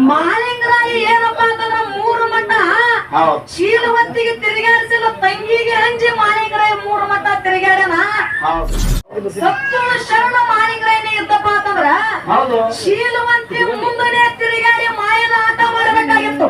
ಮಾಲಿಂಗರಾಯ ಏನಪ್ಪಾ ಅಂತಂದ್ರ 3 ಮಠ ಶೀಲವಂತಿಗೆ ತಿರುಗಾಡಿಸಿಲ್ಲ, ತಂಗಿಗೆ ಹಂಜಿ ಮಾಲಿಂಗರಾಯ 3 ಮಠ ತಿರುಗಾಡನ. ಸತ್ತೋಳ ಶರಣ ಮಾಲಿಂಗರಾಯನೇ ಇದ್ದಪ್ಪ ಅಂತಂದ್ರ ಶೀಲವಂತಿ ಮುಂದನೆ ತಿರುಗಾಡಿ ಮಾಯದ ಆಟ ಮಾಡಬೇಕಾಗಿತ್ತು.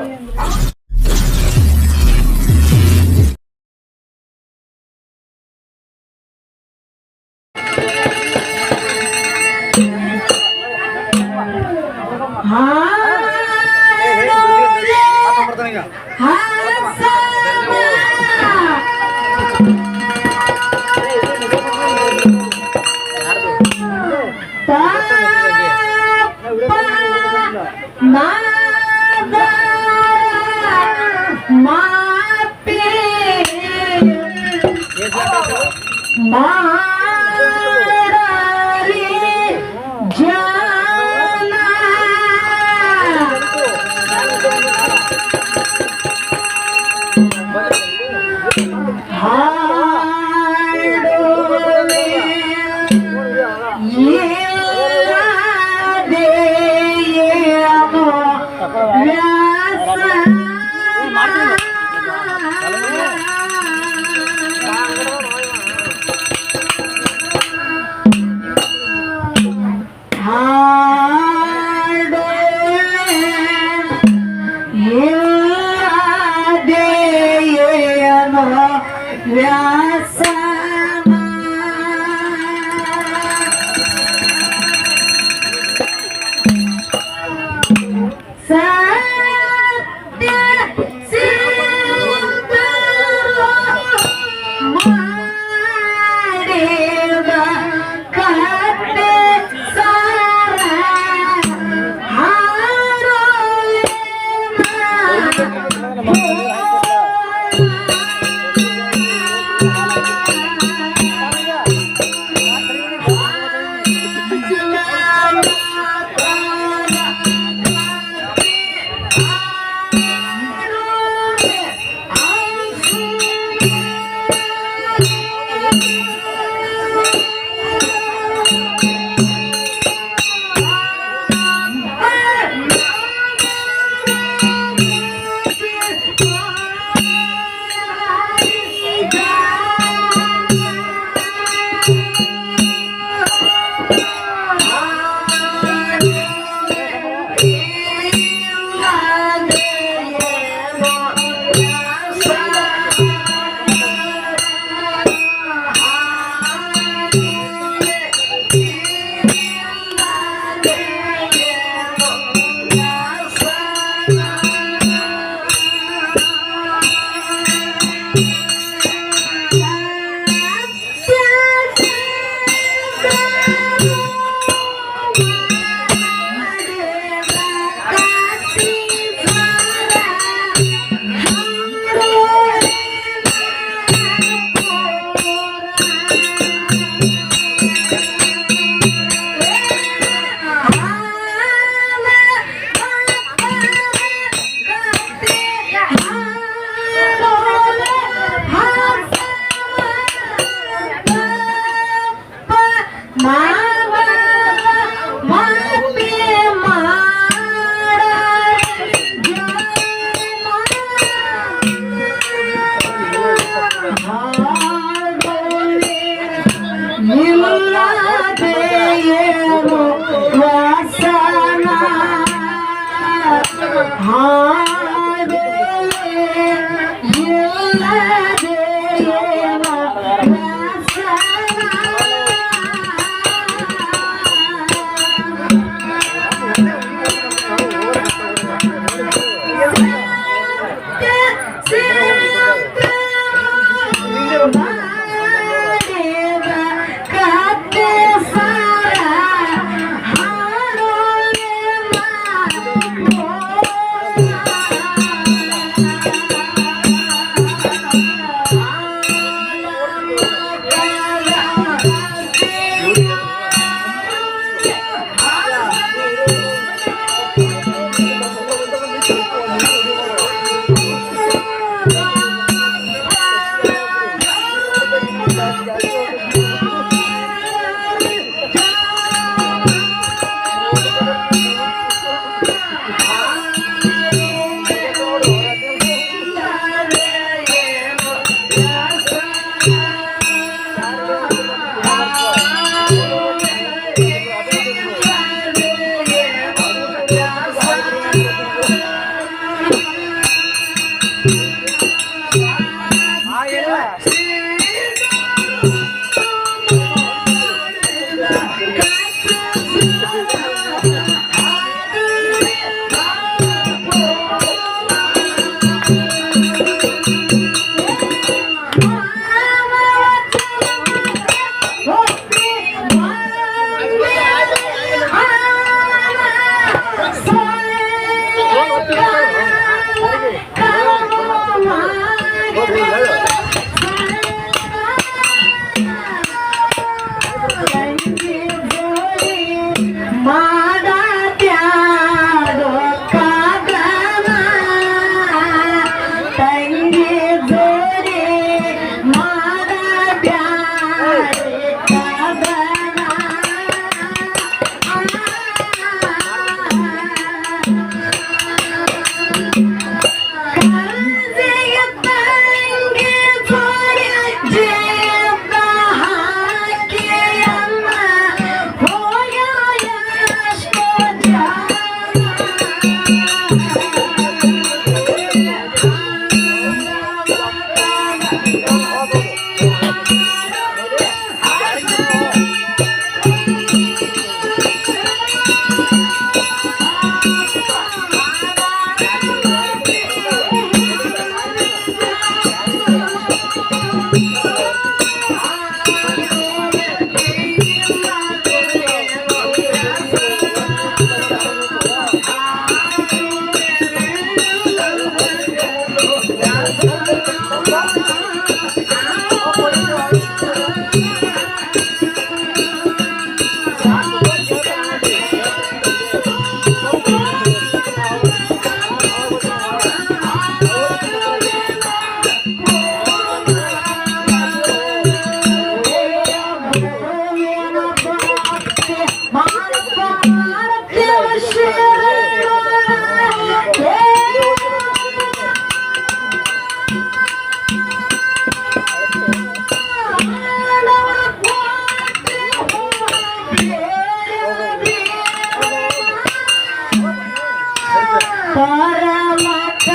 ಪರಮಕ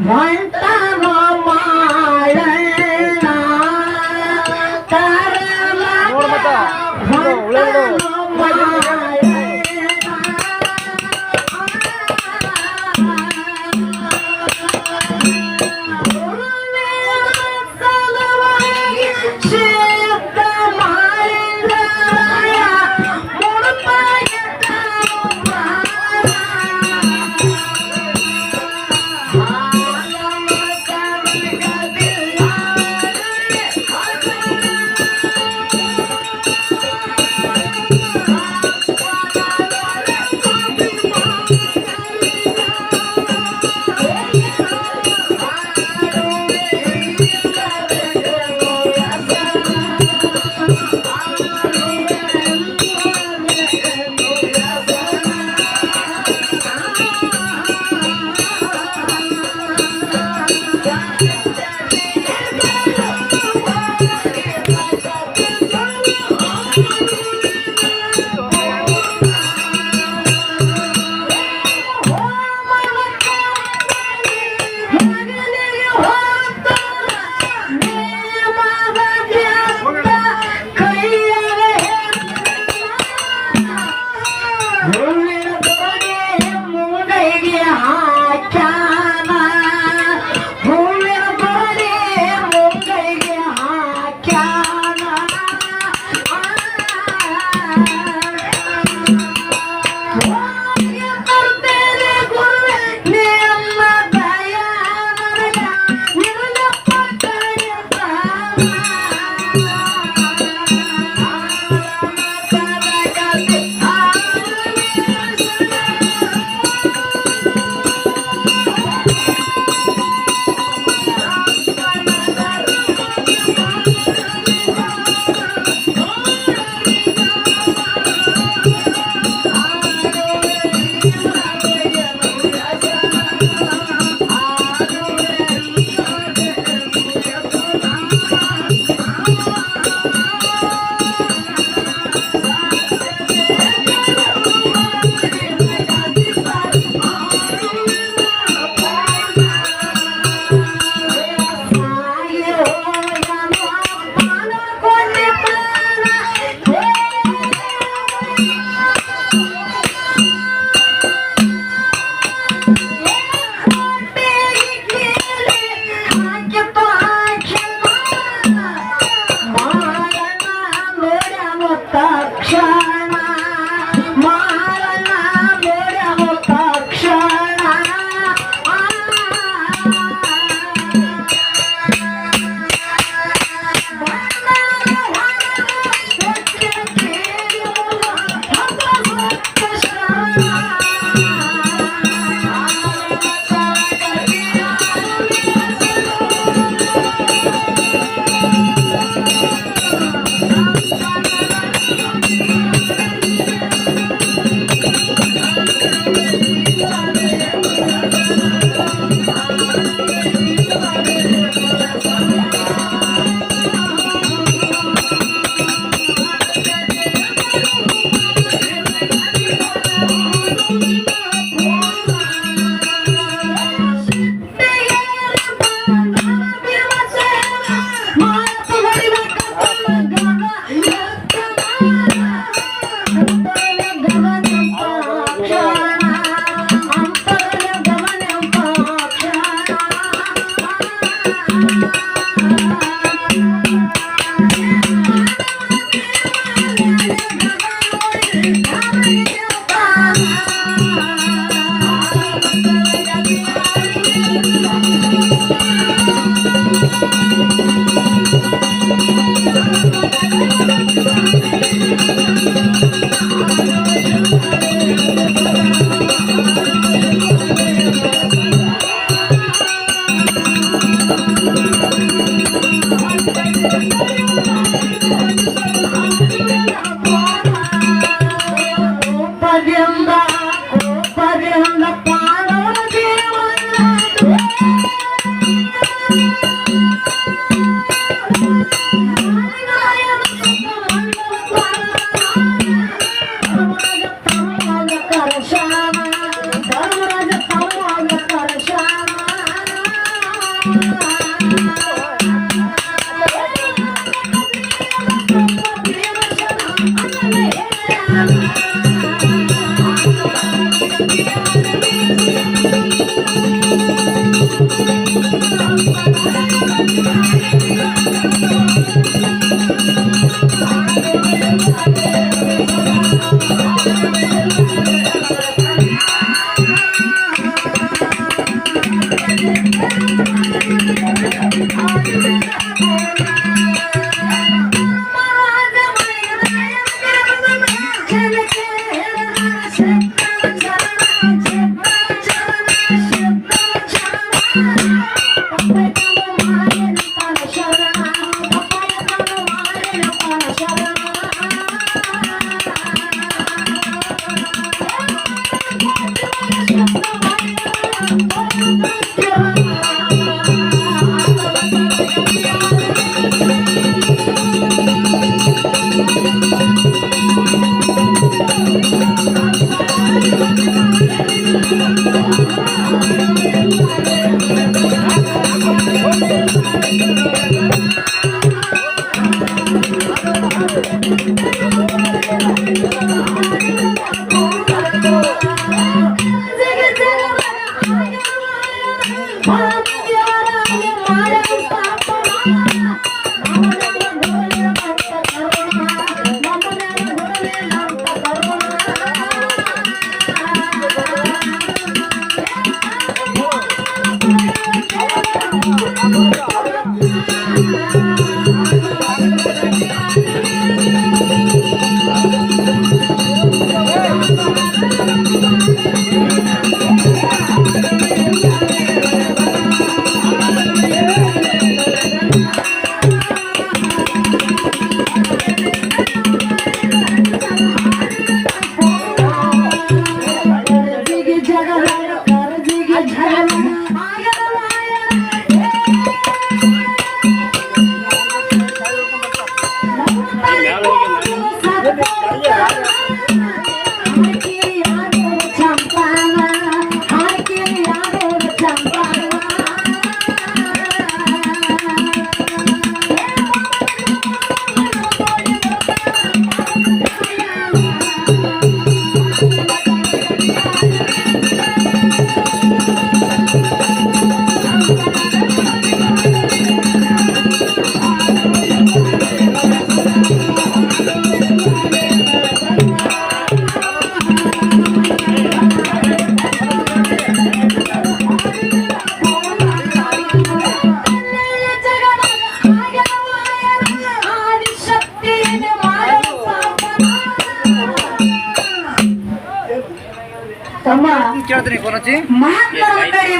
ಹೊಂಟವ ಮಾಳಣ್ಣ ಪರಮಕ ಹೊಂಟವ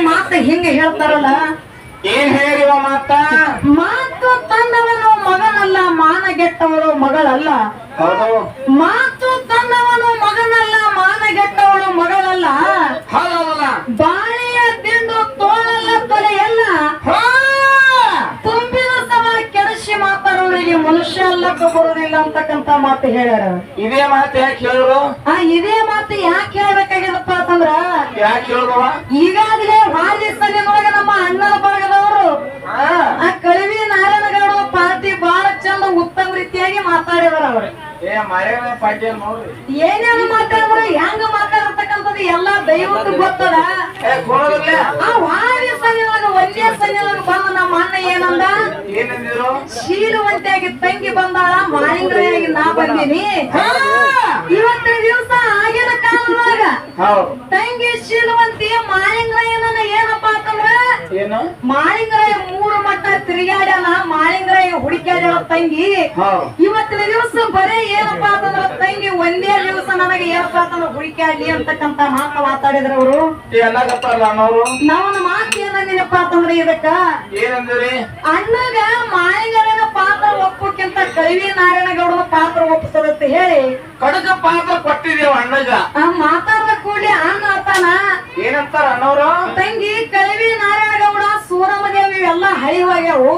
ಮಾತು ಹಿಂಗ ಹೇಳ್ತಾರಲ್ಲ, ಏನ್ ಹೇಳಿವ ಮಾತ? ಮಾತು ತನ್ನವನು ಮಗನಲ್ಲ, ಮಾನಗೆಟ್ಟವಳು ಮಗಳಲ್ಲ. ಹೌದು. ಮಾತು ತನ್ನವನು ಮಗನಲ್ಲ, ಮಾನಗೆಟ್ಟವಳು ಮಗಳಲ್ಲ. ಹೌದಲ್ಲ. ಬಾಳೆಯ ದಿಂಡು ತೋಳಲ್ಲ, ತೊಲೆಯಲ್ಲ. ತುಂಬಿದ ಸಮ ಕೆಡಿಸಿ ಮಾತಾಡೋರಿಗೆ ಮನುಷ್ಯ ಅಲ್ಲಕ್ಕೆ ಬರುವುದಿಲ್ಲ ಅಂತಕ್ಕಂತ ಮಾತು ಹೇಳ್ಯಾರ. ಇದೇ ಮಾತು ಯಾಕೆ ಹೇಳಿದ್ರು? ಇದೇ ಮಾತು ಯಾಕೆ ಹೇಳ್ಬೇಕಾಗಿದಪ್ಪ ಅಂತಂದ್ರ, ಯಾಕೆ ಹೇಳಿದವ? ಈಗಾಗಲೇ ಭಾರಿ ಸಲಿನೊಳಗೆ ನಮ್ಮ ಅಣ್ಣನ ಭಾಗದವರು ಆ ಕಳವಿ ನಾರಾಯಣಗೌಡ ಪಾರ್ಟಿ ಬಹಳ ಚಂದ ಉತ್ತಮ ರೀತಿಯಾಗಿ ಮಾತಾಡಿದಾರ ಅವ್ರು. ಪಾಟೀಲ್ ನೋಡ್ರಿ ಏನೇನು ಮಾತಾಡಿದ್ರು, ಹೆಂಗ ಮಾತಾಡತಕ್ಕಂಥದ್ದು ಎಲ್ಲ ದೈವಕ್ಕೆ ಗೊತ್ತದ. ಆ ಭಾರಿ ಸಲಿನೊಳಗೆ ಒಂದೇ ಸಲಿನೊಳಗೆ ಬಂದ ನಮ್ಮ ಅಣ್ಣ ಏನಂದ, ಏನಂದಿದ್ರು? ಶೀಲವಂತಿಯಾಗಿ ತಂಗಿ ಬಂದಾಳ, ಮಾಳಿಂಗರಾಗಿ ನಾ ಬಂದೀನಿ. ಇವತ್ತಿನ ದಿವಸ ಆಗಿನ ಕಾಲದೊಳಗ ತಂಗಿ ಶೀಲವಂತಿ ಮಾಳಿಂಗರಾಯನ ಏನಪ್ಪಾ ಅಂತಂದ್ರ, ಏನು ಮಾಳಿಂಗರಾಯ 3 ಮಟ್ಟ ತಿರುಗಾಡ್ಯಾನ, ಮಾಳಿಂಗರಾಯ ಹುಡುಕ್ಯಾಡ್ಯಾಳ ತಂಗಿ. ಇವತ್ತಿನ ದಿವಸ ಬರೇ ಏನಪ್ಪಾ ಅಂತಂದ್ರ ತಂಗಿ ಒಂದೇ ದಿವಸ ನನಗೆ ಏನಪ್ಪಾ ಅಂತಂದ್ರ ಹುಡುಕ್ಯಾಡ್ಲಿ ಅಂತಕ್ಕಂತ ಮಾತು ಮಾತಾಡಿದ್ರ ಅವರು. ನಾವೊಂದು ಮಾತು ಏನಂದಿನಪ್ಪಾ ಅಂತಂದ್ರ ಇದಕ್ಕ ಏನಂದ್ರಿ? ಅಣ್ಣಗ ಮಾಳಿಂಗರಾಯನ ಪಾತ್ರ ಒಪ್ಪಕ್ಕಿಂತ ಕಳವಿ ನಾರಾಯಣಗೌಡನ ಪಾತ್ರ ಒಪ್ಪಿಸದಂತ ಹೇಳಿ ಕಡಕ ಪಾತ್ರ ಕೊಟ್ಟಿದೇವ ಅಣ್ಣಗ. ಮಾತಾಡ್ದ ಕೂಡಲೇ ಅಣ್ಣ ಅತ್ತಾನ ಏನಂತಾರ ಅಣ್ಣವ್ರು? ತಂಗಿ ಕಳವಿ ನಾರಾಯಣಗೌಡ ಸೂರಮದೇವಿ ಎಲ್ಲ ಹಳಿವಾಗ್ಯಾವು,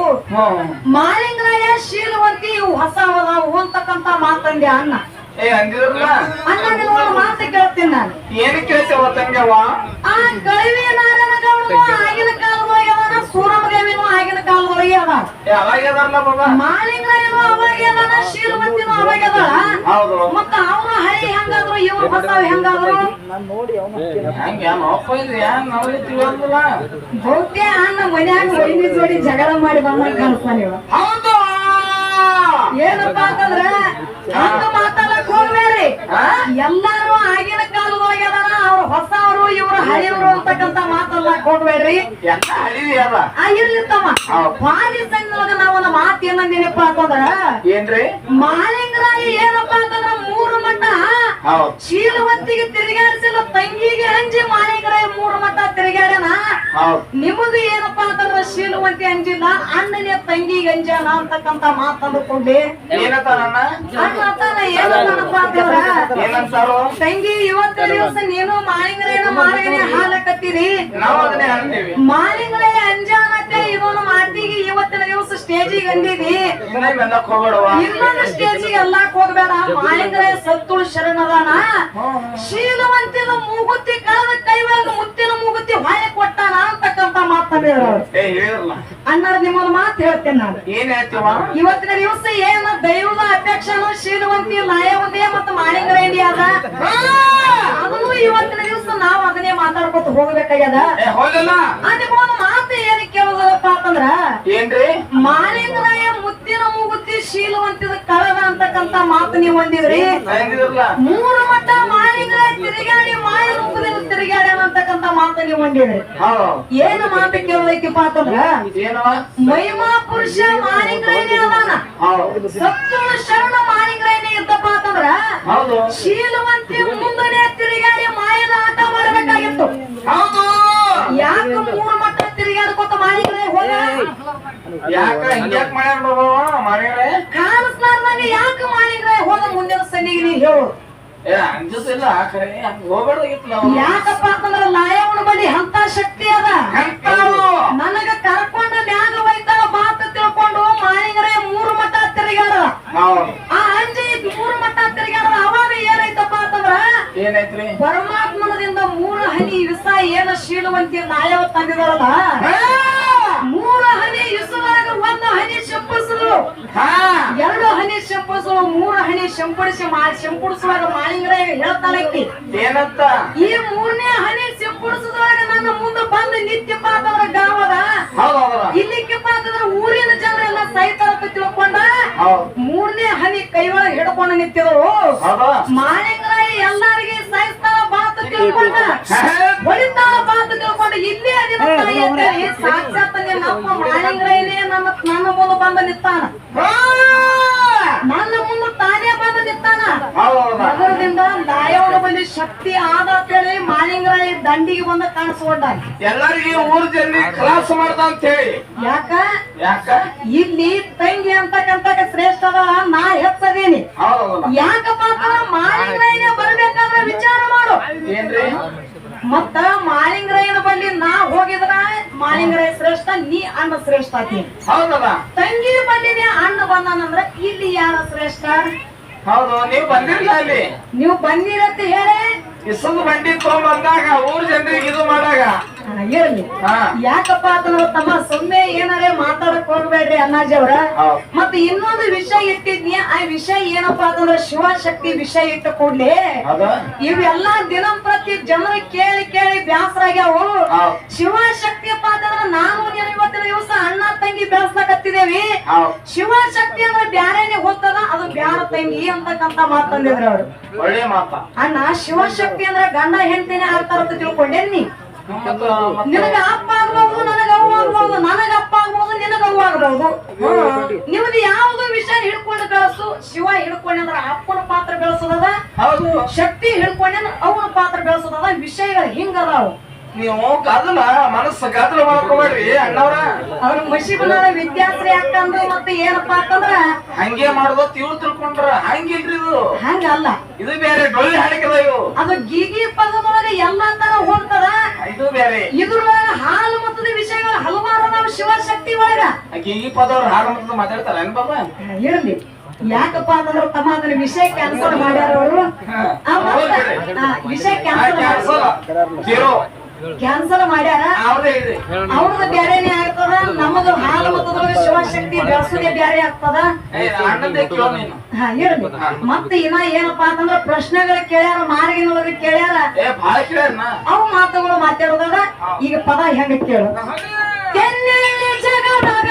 ಮಾಳಿಂಗರಾಯ ಶೀಲವಂತಿ ಇವು ಹೊಸವದಾವು ಅಂತಕ್ಕಂತ ಮಾತಂದೆ ಅಣ್ಣ. ಅಂದಿದ್ರಲ್ಲ ಅಣ್ಣ ಮಾತು ಕೇಳ್ತೀನಿ ನಾನು. ಏನ್ ಕೇಳ್ತೇವ ತಂಗ್ಯವ? ಆ ಕಳವಿ ನಾರಾಯಣಗೌಡ ಆಗಿನ ಕಾಲದೊಳಗೆ ಅದಾನ, ಸೂರಮದೇವಿನೂ ಆಗಿನ ಕಾಲದೊಳಗೆ ಅದ. ಅವಾಗ ಅದಾರಲ್ಲ ಬಾಬಾ ಮಾಳಿಂಗ್ರಾಯನು ಅವಾಗ ಅದಾನ ಶೀಲವಂತಿನೂ ಅವಾಗ ಅದಾಳ ಹೌದು ಮತ್ತ ಅವ್ರ ಹಳಿ ಹೆಂಗಾದ್ರು ಇವ್ರ ಹೊಸಾವ್ ಹೆಂಗಾದ್ರು ಹಂಗ ನೋಪ್ಪ ಇದ್ರಿ ನಾವು ತಿಳಿಯೋದಿಲ್ಲ ಬಹುತೇ ಅಣ್ಣ ಮನ್ಯಾಗ ಒಯ್ನಿ ಜೋಡಿ ಜಗಳ ಮಾಡಿ ಬಂದಾಗ ಕಾಣಿಸ್ತಾನ ಇವ ಹೌದು ಏನಪ್ಪಾ ಅಂತಂದ್ರ ಹಂಗ ಮಾತಾಡಕ್ ಹೋಗ್ಬೇಡ್ರಿ ಎಲ್ಲಾರು ಆಗಿನ ಕಾಲದೊಳಗೆ ಅದಾರ ಅವ್ರ ಹೊಸವರು ಇವ್ರ ಹಳೆಯವರು ಅಂತಕ್ಕಂತ ಮಾತಲ್ಲಕ್ ಹೋಗ್ಬೇಡ್ರಿ ಎಲ್ಲ ಹಳಿವಿ ಅದ ಇರ್ಲಿತ್ತಮ್ಮ ಬಾಲಿ ಸಂಘದೊಳಗ ನಾವೊಂದು ಮಾತು ಏನಂದಿನಪ್ಪ ಅಂತಂದ್ರ ಏನ್ರಿ ಮಾಳಿಂಗರಾಯ ಏನಪ್ಪಾ ಅಂತಂದ್ರ 3 ಮಠ ಶೀಲವಂತಿಗೆ ತಿರುಗಾಡಿಸಿಲ್ಲ ತಂಗಿಗೆ ಹಂಜಿ ಮಾಳಿಂಗರಾಯ 3 ಮಠ ತಿರುಗಾಡ್ಯಾನ ನಿಮಗೂ ಏನಪ್ಪಾ ಅಂತಂದ್ರ ಶೀಲವಂತಿ ಅಂಜಿಲ್ಲ ಅಣ್ಣನೇ ತಂಗಿಗೆ ಅಂಜಾನ ಅಂತಕ್ಕಂತ ಮಾತಂದುಕೊಂಡೆ ಏನಂತಾರಣ್ಣ ಅಣ್ಣ ಏನಪ್ಪ ಅಂತಂದ್ರ ಏನಂತಾರು ತಂಗಿ ಇವತ್ತಿನ ದಿವಸ ನೀನು ಮಾಳಿಂಗರಾಯನ ಮಾಳಿಗನೆ ಹಾಲಕತ್ತೀರಿ ನಾವು ಅದನ್ನೇ ಹೇಳ್ತೀವಿ ಮಾಳಿಂಗರಾಯ ಅಂಜಾನತೆ ಇದೊಂದು ಮಾತಿಗೆ ಇವತ್ತಿನ ದಿವಸ ಸ್ಟೇಜಿಗೆ ಅಂದಿದಿ ಮೆಲ್ಲಕ್ ಹೋಗ್ಬೇಡವ ಇನ್ನೊಂದು ಸ್ಟೇಜಿಗೆ ಎಲ್ಲಾಕ್ ಹೋಗ್ಬೇಡ ಮಾಳಿಂಗರಾಯ ಸತ್ತು ಶರಣದಾನ ಶೀಲವಂತಿನ ಮೂಗುತಿ ಕಳೆದ ಕೈವಾಗ ಮುತ್ತಿನ ಮೂಗುತಿ ಹೊಳೆ ಕೊಟ್ಟಾನ ಅಂತಕ್ಕಂತ ಮಾತಾಡಿದ್ರು ಹೇಳಿರಲ್ಲ ಅಣ್ಣರ ನಿಮ್ಮೊಂದು ಮಾತು ಹೇಳ್ತೇನೆ ನಾನು ಏನ್ ಹೇಳ್ತೀವ ಇವತ್ತಿನ ದಿವಸ ಏನ ದೈವದ ಅಧ್ಯಕ್ಷನು ಶೀಲವಂತಿ ಲಾಯವಂತಿ ಮತ್ತು ಮಾಳಿಂಗರಾಯಂಡಿ ಅದ ಅದನ್ನು ಇವತ್ತಿನ ದಿವಸ ನಾವು ಅದನ್ನೇ ಮಾತಾಡ್ಕೊತ ಹೋಗ್ಬೇಕಾಗ್ಯದ ಹೋಗಲ್ಲ ನಿಮ್ಮೊಂದು ಮಾತು ಏನ್ ಕೇಳೋದಪ್ಪ ಅಂತಂದ್ರ ಏನ್ರಿ ಮಾಳಿಂಗರಾಯ ಮುತ್ತಿನ ಮೂಗುತಿ ಶೀಲವಂತಿದ ಕಳದ ಅಂತಕ್ಕಂತ ಮಾತು ನೀವು ಹೊಂದಿದ್ರಿ 3 ಮಠ ಮಾಳಿಂಗರಾಯ ತಿರುಗಾಡಿ ಮಾಯ ರೂಪದಿಂದ ತಿರುಗಾಡ್ಯಾನ ಅಂತಕ್ಕಂತ ಮಾತು ನೀವು ಹೊಂದಿದ್ರಿ ಏನು ಮಾತು ಕೇಳೋದಕ್ಕಿಪ್ಪ ಅಂತಂದ್ರ ಮಹಿಮಾ ಪುರುಷ ಮಾಳಿಂಗರಾಯನೇ ಅದಾನ ಸತ್ತು ಶರಣ ಮಾಳಿಂಗರಾಯನೇ ಇದ್ದಪ್ಪ ಅಂತಂದ್ರ ಶೀಲವಂತಿ ಮುಂದನೆ ತಿರುಗಾಡಿ ಮಾಯದ ಆಟ ಮಾಡಬೇಕಾಗಿತ್ತು ಯಾಕ 3 ಮಠ ತಿರುಗಾಡ್ಕೊತ ಮಾಳಿಂಗರಾಯ ಹೋದ ಯಾಕ ಹಿಂಗ್ಯಾಕ್ ಮಾಡ್ಯಾರ ಕಾಣಿಸ್ಲಾರ್ದಂಗ ಯಾಕ ಮಾಳಿಂಗರಾಯ ಹೋದ ಮುಂದಿನ ಸನ್ನಿಗೆ ನೀ ಹೇಳು ಅಂಜಿಸಿಲ್ಲ ಹೋಗ್ಬೇಡಾಗಿತ್ತು ನಾವು ಯಾಕಪ್ಪ ಅಂತಂದ್ರ ಲಾಯವನ ಬಳಿ ಅಂತ ಶಕ್ತಿ ಅದ ನನಗ ಕರ್ಕೊಂಡ ಮ್ಯಾಗ ಒಯ್ತಾಳ ಮಾತ ತಿಳ್ಕೊಂಡು ಮಾಳಿಂಗರಾಯ 3 ಮಠ ತಿರುಗಾಡ ಆ ಅಂಜಿ 3 ಮಠ ತಿರುಗಾಡ ಅವಾಗ ಏನೈತಪ್ಪ ಅಂತಂದ್ರ ಏನೈತ್ರಿ ಪರಮಾತ್ಮನದಿಂದ 3 ಹನಿ ವಿಷ ಏನ ಶೀಲವಂತಿ ಲಾಯವ ತಂದಿದಾರಲ್ಲ 3 ಹನಿ ಇಸುವಾಗ 1 ಹನಿ ಶಂಪಡಿಸಿದ್ರು 2 ಹನಿ ಶಂಪಡಿಸಿದ್ರು 3 ಹನಿ ಶಂಪಡಿಸುವಾಗ ಮಾಳಿಂಗರಾಯ ಹೇಳ್ತಾಳಕ್ಕಿ ಏನಂತ ಈ 3ನೇ ಹನಿ ಶಂಪಡಿಸಿದಾಗ ನನ್ನ ಮುಂದೆ ಬಂದು ನಿತ್ಯಪ್ಪ ಅಂತಂದ್ರ ಗಾವದ ಇಲ್ಲಿಕ್ಕಪ್ಪ ಅಂತಂದ್ರ ಊರಿನ ಜನ ಎಲ್ಲ ಸಾಯ್ತಾರ ತಿಳ್ಕೊಂಡ 3ನೇ ಹನಿ ಕೈಯೊಳಗೆ ಹಿಡ್ಕೊಂಡು ನಿಂತಿದ್ರು ಮಾಳಿಂಗರಾಯ ಎಲ್ಲಾರಿಗೆ ಸಾಯಿಸ್ತಾಳ ಬಾತ ತಿಳ್ಕೊಂಡ ಹೊಡಿತಾಳ ಬಾತ ತಿಳ್ಕೊಂಡು ಇಲ್ಲೇ ಅದಿನ ಸಾಕ್ಷಾತ್ ನಿನ್ನಪ್ಪ ಮಾಳಿಂಗರಾಯನೇ ನನ್ನ ಮುಂದೆ ಬಂದು ನಿಂತಾನ ನನ್ನ ಮುಂದೆ ತಾನೇ ಬಂದು ನಿಂತಾನ ಅದರದಿಂದ ಲಾಯವನ ಬಳಿ ಶಕ್ತಿ ಆದ ಅಂತೇಳಿ ಮಾಳಿಂಗರಾಯ ದಂಡಿಗೆ ಬಂದ ಕಾಣಿಸ್ಕೊಂಡ ಎಲ್ಲರಿಗೆ ಊರ್ ಜನ ಕ್ಲಾಸ್ ಮಾಡ್ದ ಅಂತ ಹೇಳಿ ಯಾಕ ಇಲ್ಲಿ ತಂಗಿ ಅಂತಕ್ಕಂತ ಶ್ರೇಷ್ಠ ಅದ ನಾ ಹೆಚ್ಚದೀನಿ ಯಾಕಪ್ಪ ಅಂತಂದ್ರ ಮಾಳಿಂಗರಾಯನೇ ಬರ್ಬೇಕಾದ್ರೆ ವಿಚಾರ ಮಾಡು ಏನ್ರಿ ಮತ್ತ ಮಾಳಿಂಗರಾಯನ ಬಳಿ ನಾ ಹೋಗಿದ್ರ ಮಾಳಿಂಗರಾಯ ಶ್ರೇಷ್ಠ ನೀ ಅಣ್ಣ ಶ್ರೇಷ್ಠ ಆತೀನಿ ಹೌದಲ್ಲ ತಂಗಿ ಬಳಿನೇ ಅಣ್ಣ ಬಂದಾನಂದ್ರ ಇಲ್ಲಿ ಯಾರ ಶ್ರೇಷ್ಠ ಹೌದು ನೀವು ಬಂದಿರಲಿಲ್ಲ ಅಲ್ಲಿ ನೀವು ಬಂದಿರತ್ತ ಹೇಳಿ ಇಸದ ಬಂಡಿ ತಗೊಂಡ್ ಊರ್ ಜನರಿಗೆ ಇದು ಮಾಡಾಗ ಇರ್ಲಿ ಯಾಕಪ್ಪ ಅಂತಂದ್ರ ತಮ್ಮ ಸುಮ್ಮನೆ ಏನಾರೇ ಮಾತಾಡಕ್ ಹೋಗ್ಬೇಡ್ರಿ ಅಣ್ಣಾಜಿ ಅವ್ರ ಮತ್ತೆ ಇನ್ನೊಂದು ವಿಷಯ ಇಟ್ಟಿದ್ನಿ ಆ ವಿಷಯ ಏನಪ್ಪಾ ಅಂತಂದ್ರ ಶಿವಶಕ್ತಿ ವಿಷಯ ಇಟ್ಟ ಕೂಡ್ಲಿ ಇವೆಲ್ಲಾ ದಿನಂಪ್ರತಿ ಜನರು ಕೇಳಿ ಕೇಳಿ ಬ್ಯಾಸರಾಗ್ಯಾವು ಶಿವಶಕ್ತಿಯಪ್ಪ ಅಂತಂದ್ರ ನಾನು ನೀನು ಇವತ್ತಿನ ದಿವಸ ಅಣ್ಣ ತಂಗಿ ಬೆಳೆಸ್ಲಕತ್ತಿದೇವಿ ಶಿವಶಕ್ತಿ ಅಂದ್ರೆ ಬ್ಯಾರೇನೆ ಹೋಗ್ತದ ಅದು ಬ್ಯಾರ ತಂಗಿ ಅಂತಕ್ಕಂತ ಮಾತಂದಿದ್ರು ಅವ್ರು ಒಳ್ಳೆ ಮಾತ ಅಣ್ಣ ಶಿವಶಕ್ತಿ ಅಂದ್ರೆ ಗಂಡ ಹೆಂಡತಿನೇ ಆಗ್ತಾರಂತ ತಿಳ್ಕೊಂಡೇನಿ ನಿನಗ ಅಪ್ಪ ಆಗ್ಬಹುದು ನನಗ ಅವ್ವ ಆಗ್ಬಹುದು ನನಗ ಅಪ್ಪ ಆಗ್ಬಹುದು ನಿನಗ ಅವ್ವ ಆಗ್ಬಹುದು ನಿಮ್ದು ಯಾವ್ದು ವಿಷಯ ಹಿಡ್ಕೊಂಡು ಬೆಳೆಸು ಶಿವ ಹಿಡ್ಕೊಂಡೆ ಅಂದ್ರ ಅಪ್ಪನ ಪಾತ್ರ ಬೆಳೆಸೋದದ ಶಕ್ತಿ ಹಿಡ್ಕೊಂಡೆ ಅಂದ್ರ ಅವನ ಪಾತ್ರ ಬೆಳೆಸೋದದ ವಿಷಯಗಳು ಹಿಂಗದಾವು ನೀವು ಗದಲ ಮನಸ್ಸು ಗದಲ ಮಾಡ್ಕೋಬೇಡ್ರಿ ಅಣ್ಣವ್ರ ಅವ್ರ ಮಶಿಬನಾರ ವಿದ್ಯಾಶ್ರೀ ಹಾಕಂದ್ರು ಮತ್ತೆ ಏನಪ್ಪಾ ಅಂತಂದ್ರ ಹಂಗೆ ಮಾಡುದ ಇವ್ರು ತಿಳ್ಕೊಂಡ್ರ ಹಂಗಿಲ್ರಿ ಇದು ಹಂಗಲ್ಲ ಇದು ಬೇರೆ ಡೊಳ್ಳಿ ಹಾಡಿಕದ ಇವು ಅದು ಗೀಗಿ ಪದದೊಳಗೆ ಎಲ್ಲಾ ತರ ಹೋಗ್ತದ ಇದು ಬೇರೆ ಇದ್ರೊಳಗ ಹಾಲು ಮತದ ವಿಷಯಗಳು ಹಲವಾರು ನಾವು ಶಿವಶಕ್ತಿ ಒಳಗ ಗೀಗಿ ಪದವ್ರು ಹಾಡು ಮತದ ಮಾತಾಡ್ತಾರ ಏನ್ ಬಾಬಾ ಇರ್ಲಿ ಯಾಕಪ್ಪ ಅಂತಂದ್ರ ತಮ್ಮ ಅದನ್ನ ವಿಷಯ ಕ್ಯಾನ್ಸಲ್ ಮಾಡ್ಯಾರ ಅವರು ವಿಷಯ ಕ್ಯಾನ್ಸಲ್ ಕ್ಯಾನ್ಸಲ್ ಮಾಡ್ಯಾರ. ಅವ್ರೇ ಇದೆ. ಅವ್ರದ್ದು ಬ್ಯಾರೇನೆ ಆಗ್ತದ, ನಮ್ಮದು ಹಾಲು ಮತದೊಳಗ ಶಿವಶಕ್ತಿ ಬೆಳಸುದೇ ಬ್ಯಾರೆ ಆಗ್ತದ. ಅಣ್ಣಂದೇ ಕೇಳೋ ನೀನು. ಹಾ ಹೇಳಿ. ಮತ್ತೆ ಇನ್ನ ಏನಪ್ಪಾ ಅಂತಂದ್ರ ಪ್ರಶ್ನೆಗಳು ಕೇಳ್ಯಾರ, ಮಾರ್ಗಿನೊಳಗ ಕೇಳ್ಯಾರ, ಭಾಳ ಕೇಳ್ಯಾರ. ಅವು ಮಾತುಗಳು ಮಾತಾಡೋದಾಗ ಈಗ ಪದ ಹೆಂಗ ಕೇಳು. ಕೆನ್ನೆಳ್ಳಿ ಜಗದಾಗ